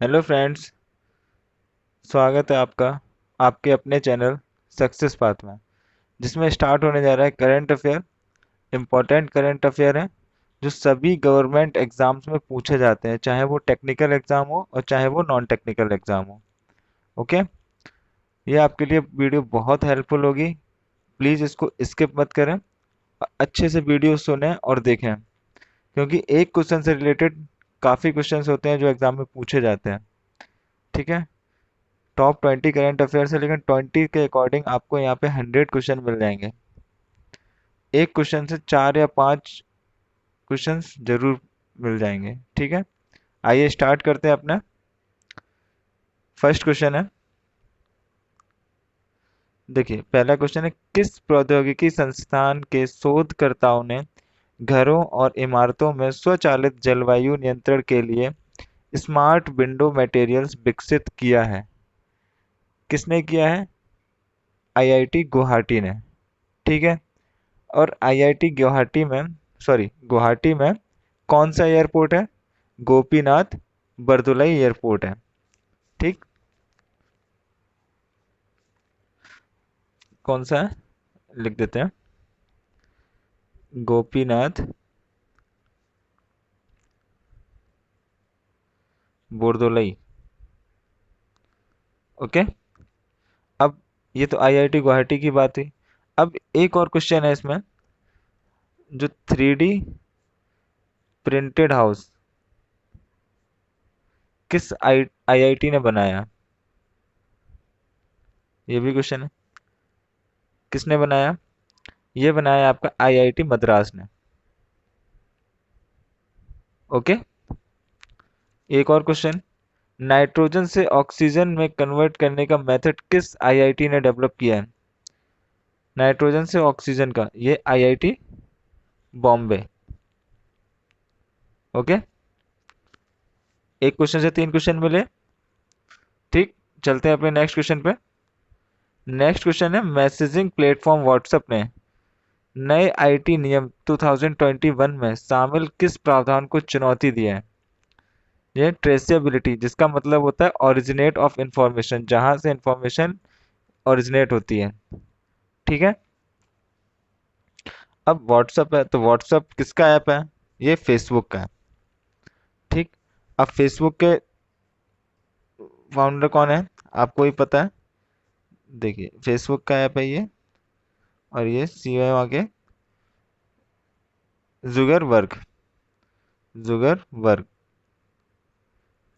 Hello friends. स्वागत है आपका आपके अपने चैनल सक्सेस पाथ में, जिसमें स्टार्ट होने जा रहा है current affair. Important current affair है जो सभी गवर्नमेंट एग्जाम्स में पूछे जाते हैं, चाहे वो टेक्निकल एग्जाम हो और चाहे वो नॉन टेक्निकल एग्जाम हो। ओके, ये आपके लिए वीडियो बहुत हेल्पफुल होगी। प्लीज़ इसको स्किप मत करें, अच्छे से वीडियो सुने और देखें, क्योंकि एक क्वेश्चन से रिलेटेड काफ़ी क्वेश्चंस होते हैं जो एग्जाम में पूछे जाते हैं। ठीक है, टॉप 20 करंट अफेयर है, लेकिन 20 के अकॉर्डिंग आपको यहाँ पे 100 क्वेश्चन मिल जाएंगे। एक क्वेश्चन से 4 या 5 क्वेश्चन जरूर मिल जाएंगे। ठीक है, आइए स्टार्ट करते हैं अपना। फर्स्ट क्वेश्चन है, देखिए पहला क्वेश्चन है, किस प्रौद्योगिकी संस्थान के शोधकर्ताओं ने घरों और इमारतों में स्वचालित जलवायु नियंत्रण के लिए स्मार्ट विंडो मटेरियल्स विकसित किया है? किसने किया है? आईआईटी गुवाहाटी ने। ठीक है, और आईआईटी गुवाहाटी में कौन सा एयरपोर्ट है? गोपीनाथ बरदुलई एयरपोर्ट है। ठीक, कौन सा है लिख देते हैं, गोपीनाथ बोरदोलई। ओके, अब ये तो आईआईटी गुवाहाटी की बात हुई। अब एक और क्वेश्चन है इसमें, जो 3D प्रिंटेड हाउस किस आईआईटी ने बनाया? ये भी क्वेश्चन है, किसने बनाया? ये बनाया आपका आईआईटी मद्रास ने। ओके, एक और क्वेश्चन, नाइट्रोजन से ऑक्सीजन में कन्वर्ट करने का मेथड किस आईआईटी ने डेवलप किया है? नाइट्रोजन से ऑक्सीजन का, ये आईआईटी बॉम्बे। ओके, एक क्वेश्चन से 3 क्वेश्चन मिले। ठीक, चलते हैं अपने नेक्स्ट क्वेश्चन पे। नेक्स्ट क्वेश्चन है, मैसेजिंग प्लेटफॉर्म व्हाट्सएप ने नए आईटी नियम 2021 में शामिल किस प्रावधान को चुनौती दी है? ये ट्रेसेबिलिटी, जिसका मतलब होता है ओरिजिनेट ऑफ इंफॉर्मेशन, जहां से इंफॉर्मेशन ओरिजिनेट होती है। ठीक है, अब व्हाट्सएप है तो व्हाट्सएप किसका ऐप है? ये फेसबुक का है। ठीक, अब फेसबुक के फाउंडर कौन है, आपको ही पता है। देखिए फेसबुक का ऐप है ये, और ये सीईओ है आगे, जुगरबर्ग। जुगरबर्ग।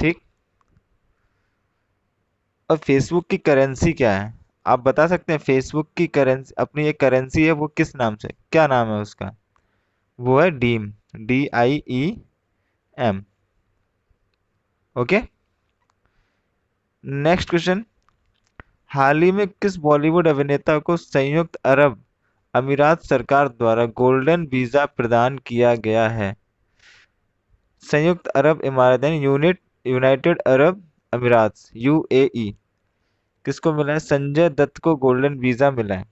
ठीक, अब फेसबुक की करेंसी क्या है? आप बता सकते हैं फेसबुक की करेंसी, अपनी एक करेंसी है, वो किस नाम से, क्या नाम है उसका? वो है DIEM, DIEM। Okay, next question, हाल ही में किस बॉलीवुड अभिनेता को संयुक्त अरब अमीरात सरकार द्वारा गोल्डन वीजा प्रदान किया गया है? संयुक्त अरब इमारात यानी यूनाइटेड अरब अमीरात, UAE। किसको मिला है? संजय दत्त को गोल्डन वीजा मिला है।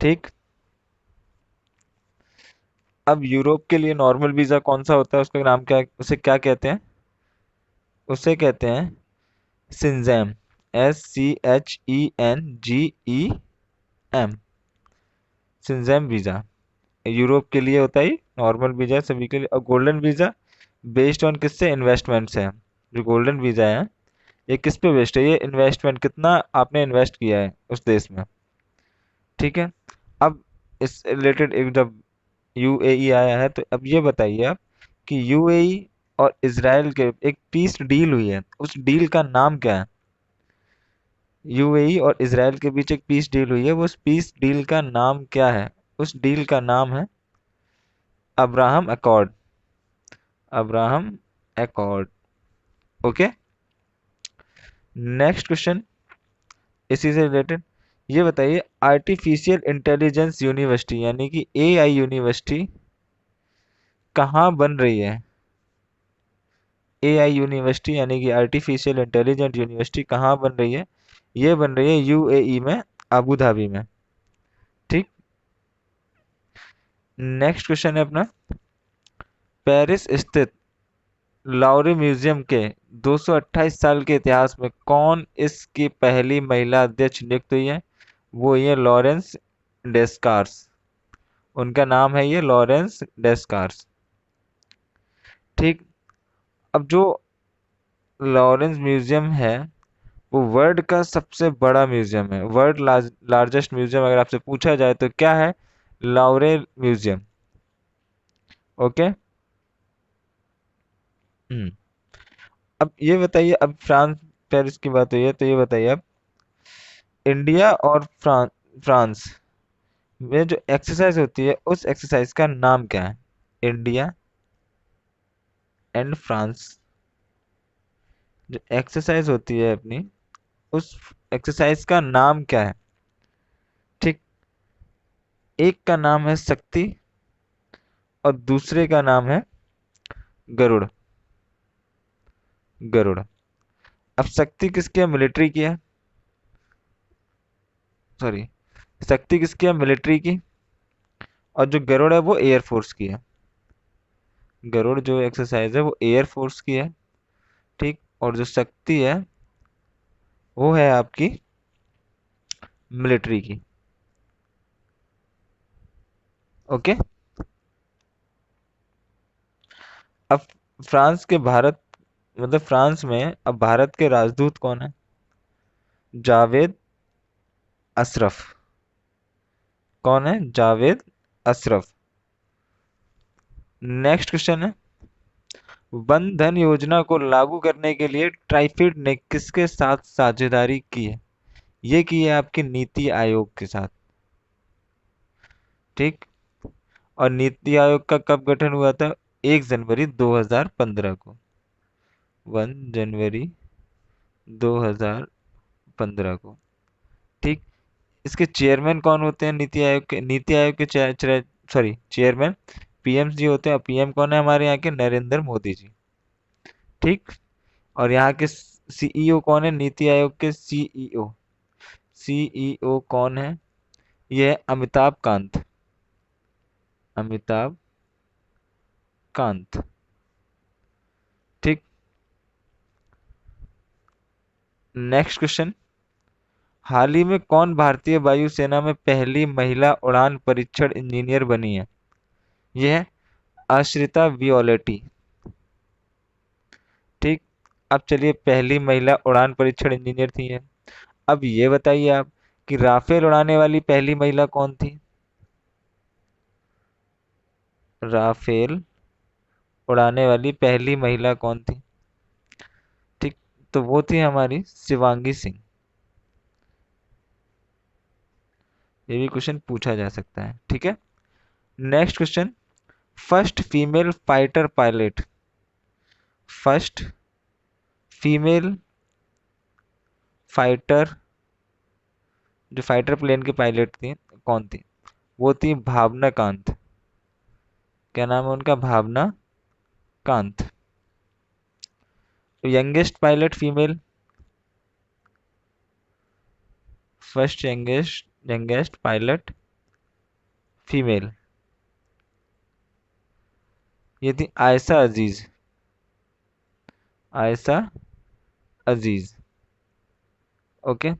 ठीक, अब यूरोप के लिए नॉर्मल वीजा कौन सा होता है, उसका नाम क्या, उसे क्या कहते हैं? उसे कहते हैं सिंजेम, SCHENGEM। सिंजेम वीजा यूरोप के लिए होता है, नॉर्मल वीजा सभी के लिए। और गोल्डन वीजा बेस्ड ऑन किससे? इन्वेस्टमेंट से। जो गोल्डन वीजा है ये किस पे बेस्ड है? ये इन्वेस्टमेंट, कितना आपने इन्वेस्ट किया है उस देश में। ठीक है, अब इस रिलेटेड एक जब UAE आया है, तो अब ये बताइए आप कि UAE और इसराइल के एक पीस डील हुई है, उस डील का नाम क्या है? UAE और इसराइल के बीच एक पीस डील हुई है, वो उस पीस डील का नाम क्या है? उस डील का नाम है Abraham accord. Abraham accord. Okay, next question इसी से रिलेटेड, ये बताइए आर्टिफिशियल इंटेलिजेंस यूनिवर्सिटी यानी कि AI यूनिवर्सिटी कहाँ बन रही है? AI यूनिवर्सिटी यानी कि आर्टिफिशियल इंटेलिजेंट यूनिवर्सिटी कहाँ बन रही है? ये बन रही है UAE में, अबू धाबी में। ठीक, नेक्स्ट क्वेश्चन है अपना, पेरिस स्थित लाउरी म्यूजियम के 228 साल के इतिहास में कौन इसकी पहली महिला अध्यक्ष नियुक्त हुई है? वो ये लॉरेंस डेस्कार्स। उनका नाम है ये लॉरेंस डेस्कार्स। ठीक। अब जो लॉरेंस म्यूजियम है वो वर्ल्ड का सबसे बड़ा म्यूजियम है। वर्ल्ड लार्जेस्ट म्यूजियम अगर आपसे पूछा जाए तो क्या है? लाउरे म्यूजियम। ओके। हम्म। अब ये बताइए, अब फ्रांस पेरिस की बात हुई है तो ये बताइए अब इंडिया और फ्रांस में जो एक्सरसाइज होती है उस एक्सरसाइज का नाम क्या है? इंडिया एंड फ्रांस जो एक्सरसाइज होती है अपनी, उस एक्सरसाइज का नाम क्या है? ठीक। एक का नाम है शक्ति और दूसरे का नाम है गरुड़। गरुड़। अब शक्ति किसकी है? मिलिट्री की है। सॉरी, शक्ति किसकी है? मिलिट्री की। और जो गरुड़ है वो एयरफोर्स की है। गरुड़ जो एक्सरसाइज है वो एयरफोर्स की है। ठीक। और जो शक्ति है वो है आपकी मिलिट्री की। ओके। अब फ्रांस के भारत, मतलब फ्रांस में अब भारत के राजदूत कौन है? जावेद अशरफ। कौन है? जावेद अशरफ। नेक्स्ट क्वेश्चन है, वन धन योजना को लागू करने के लिए ट्राइफेड ने किसके साथ साझेदारी की है? ये की है आपके नीति आयोग के साथ। ठीक। और नीति आयोग का कब गठन हुआ था? 1 जनवरी 2015 को। 1 जनवरी 2015 को। ठीक। इसके चेयरमैन कौन होते हैं नीति आयोग के? नीति आयोग के सॉरी चेयरमैन पीएम जी होते हैं। पीएम कौन है हमारे यहाँ के? नरेंद्र मोदी जी। ठीक। और यहाँ के सीईओ कौन है? नीति आयोग के सीईओ, सीईओ कौन है? ये है अमिताभ कांत। अमिताभ कांत। ठीक। नेक्स्ट क्वेश्चन, हाल ही में कौन भारतीय वायुसेना में पहली महिला उड़ान परीक्षण इंजीनियर बनी है? यह है आश्रिता वियोलेटी। ठीक। अब चलिए, पहली महिला उड़ान परीक्षण इंजीनियर थी है। अब ये बताइए आप कि राफेल उड़ाने वाली पहली महिला कौन थी? राफेल उड़ाने वाली पहली महिला कौन थी? ठीक। तो वो थी हमारी शिवांगी सिंह। ये भी क्वेश्चन पूछा जा सकता है। ठीक है। Next question, first female fighter pilot, first female fighter, जो फाइटर प्लेन की पायलट थी कौन थी? वो थी भावना कांत। क्या नाम है उनका? Bhawana Kant. Youngest pilot female, first youngest pilot female, ये थी आयशा अजीज। आयशा अजीज। ओके।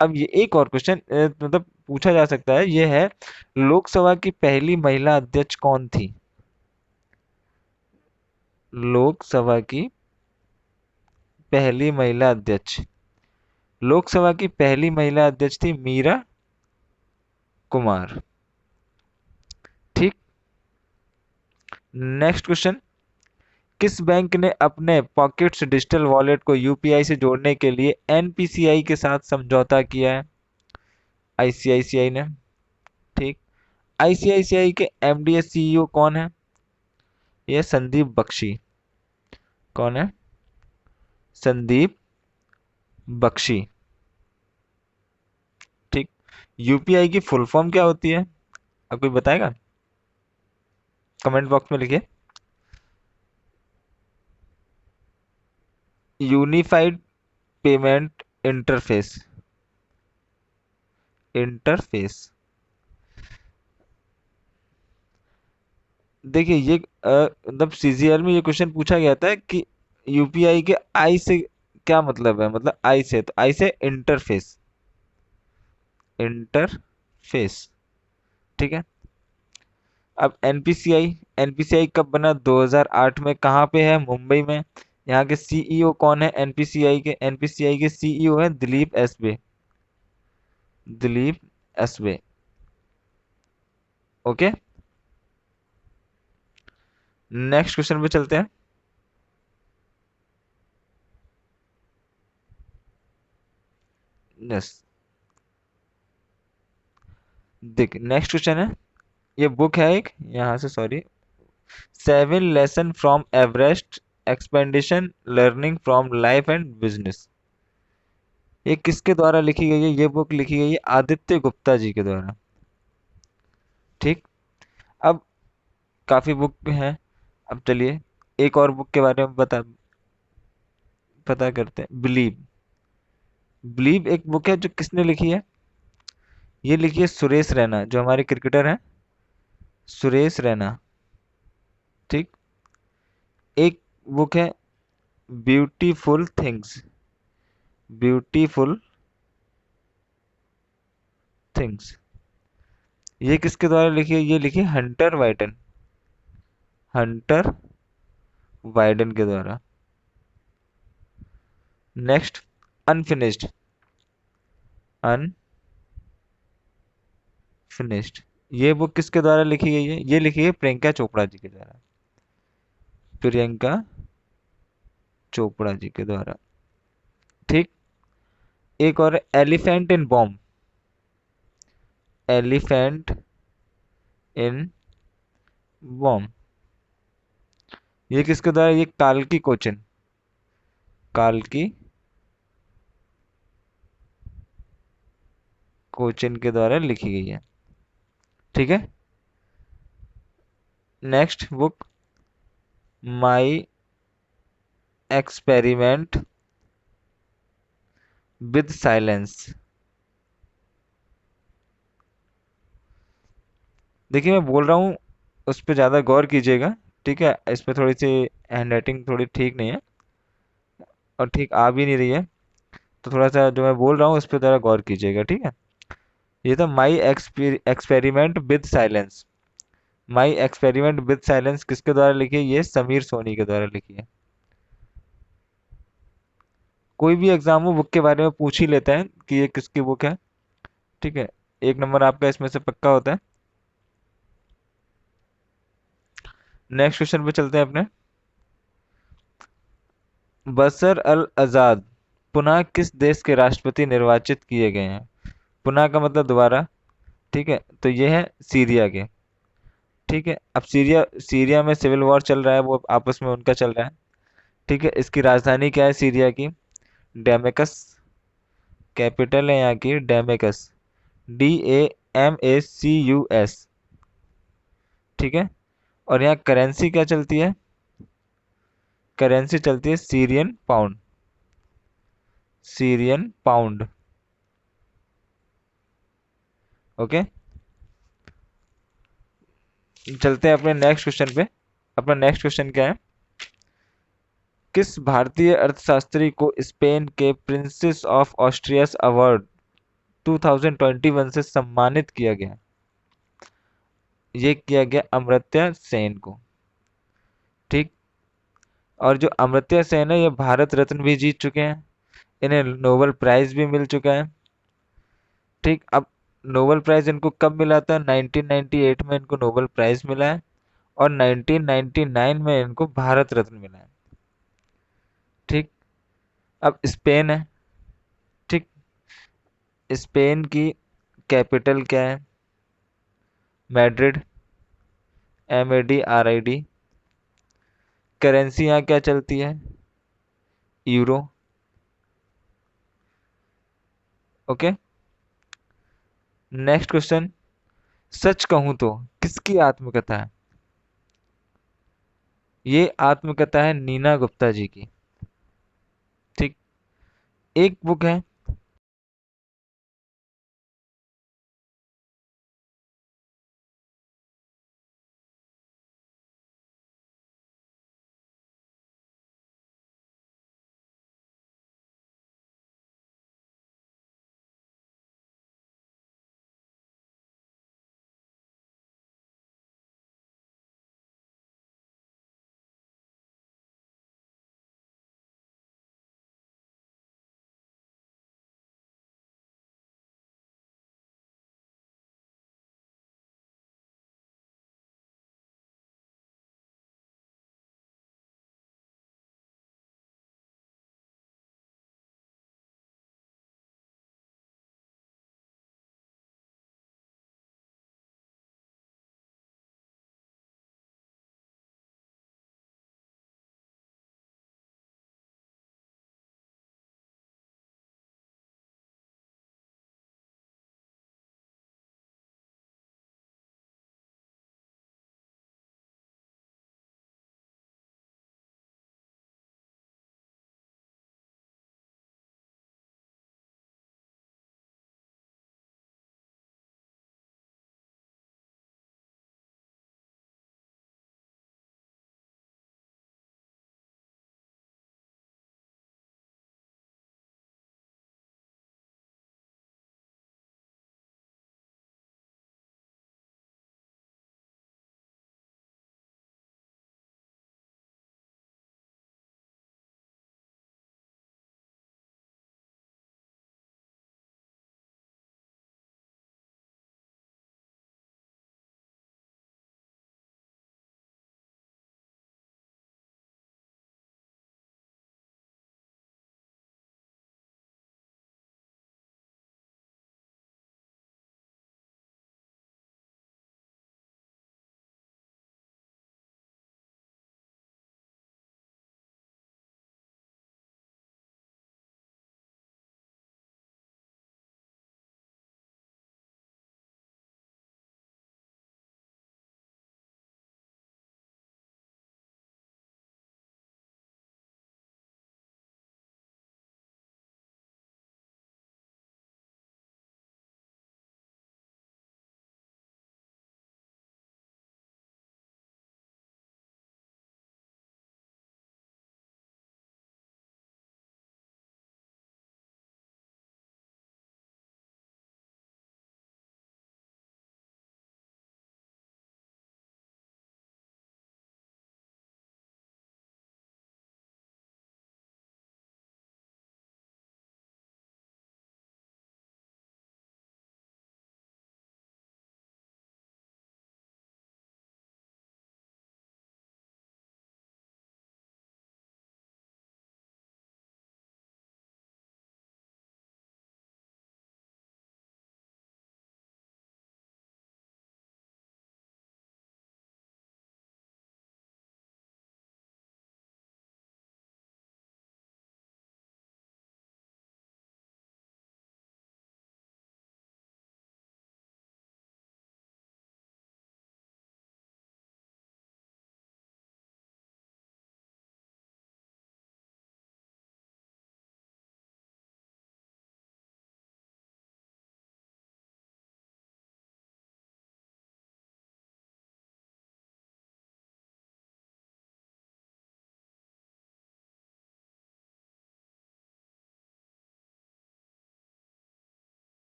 अब ये एक और क्वेश्चन मतलब पूछा जा सकता है, ये है लोकसभा की पहली महिला अध्यक्ष कौन थी? लोकसभा की पहली महिला अध्यक्ष, लोकसभा की पहली महिला अध्यक्ष थी मीरा कुमार। ठीक। नेक्स्ट क्वेश्चन, किस बैंक ने अपने पॉकेट्स डिजिटल वॉलेट को यूपीआई से जोड़ने के लिए एनपीसीआई के साथ समझौता किया है? आईसीआईसीआई ने। ठीक। आईसीआईसीआई के एमडी सीईओ कौन है? ये संदीप बख्शी। कौन है? संदीप बख्शी। ठीक। यूपीआई की फुल फॉर्म क्या होती है? अब कोई बताएगा? कमेंट बॉक्स में लिखिए। Unified payment interface. इंटरफेस। देखिए ये मतलब सीजीएल में ये क्वेश्चन पूछा गया था कि यूपीआई के आई से क्या मतलब है, मतलब आई से, तो आई से इंटरफेस, इंटरफेस। ठीक है। अब एनपीसीआई, एनपीसीआई कब बना? 2008 में। कहाँ पे है? मुंबई में। यहाँ के सीईओ कौन है एनपीसीआई के? एनपीसीआई के सीईओ है Dilip Asbe, Dilip Asbe. Okay, next question पे चलते हैं। यस, देख नेक्स्ट क्वेश्चन है, ये बुक है एक, यहाँ से sorry, 7 lesson from Everest expedition learning from life and business. ये किसके द्वारा लिखी गई है? ये बुक लिखी गई है आदित्य गुप्ता जी के द्वारा। ठीक। अब काफी बुक हैं, अब चलिए एक और बुक के बारे में पता करते हैं। बिलीव, बिलीव एक बुक है जो किसने लिखी है? ये लिखी है सुरेश रैना, जो हमारे क्रिकेटर हैं, सुरेश रैना। ठीक। एक बुक है ब्यूटीफुल थिंग्स, ब्यूटीफुल थिंग्स। ये किसके द्वारा लिखी है? ये लिखी है हंटर वाइटन, हंटर वाइडन के द्वारा। Next, unfinished, unfinished. ये बुक किसके द्वारा लिखी गई है? ये लिखी है प्रियंका चोपड़ा जी के द्वारा, प्रियंका चोपड़ा जी के द्वारा। ठीक। एक और elephant in bomb, elephant in bomb. ये किसके द्वारा? ये काल्की कोचिन, काल्की कोचिन के द्वारा लिखी गई है। ठीक है। Next book, my experiment with silence. देखिए मैं बोल रहा हूँ, उस पर ज़्यादा गौर कीजिएगा। ठीक है, इस पे थोड़ी सी हैंड राइटिंग थोड़ी ठीक नहीं है, और ठीक आ भी नहीं रही है, तो थोड़ा सा जो मैं बोल रहा हूँ उस पर ज़रा गौर कीजिएगा। ठीक है। ये था my experiment with silence. My experiment with silence किसके द्वारा लिखी है? ये समीर सोनी के द्वारा लिखी है। कोई भी एग्जाम हो, बुक के बारे में पूछ ही लेता है कि ये किसकी बुक है। ठीक है, एक नंबर आपका इसमें से पक्का होता है। नेक्स्ट क्वेश्चन पे चलते हैं अपने। बशर अल आजाद पुनः किस देश के राष्ट्रपति निर्वाचित किए गए हैं? पुनः का मतलब दोबारा। ठीक है, तो ये है सीरिया के। ठीक है। अब सीरिया, सीरिया में सिविल वॉर चल रहा है, वो आपस में उनका चल रहा है। ठीक है। इसकी राजधानी क्या है सीरिया की? डेमेकस, कैपिटल है यहाँ की डेमेकस, DAMACUS। ठीक है। और यहाँ करेंसी क्या चलती है? करेंसी चलती है Syrian pound, Syrian pound. Okay, चलते हैं अपने नेक्स्ट क्वेश्चन पे। अपना नेक्स्ट क्वेश्चन क्या है? किस भारतीय अर्थशास्त्री को स्पेन के प्रिंसेस ऑफ ऑस्ट्रियस अवार्ड 2021 से सम्मानित किया गया? ये किया गया अमर्त्य सेन को। ठीक। और जो अमर्त्य सेन है, ये भारत रत्न भी जीत चुके हैं, इन्हें नोबेल प्राइज भी मिल चुका है। ठीक। अब नोबेल प्राइज इनको कब मिला था? 1998 में इनको नोबेल प्राइज मिला है, और 1999 में इनको भारत रत्न मिला है। ठीक। अब स्पेन है। ठीक। स्पेन की कैपिटल क्या है? Madrid, MADRID। करेंसी यहाँ क्या चलती है? यूरो। Okay, next question. सच कहूं तो किसकी आत्मकथा है? ये आत्मकथा है नीना गुप्ता जी की। ठीक। एक बुक है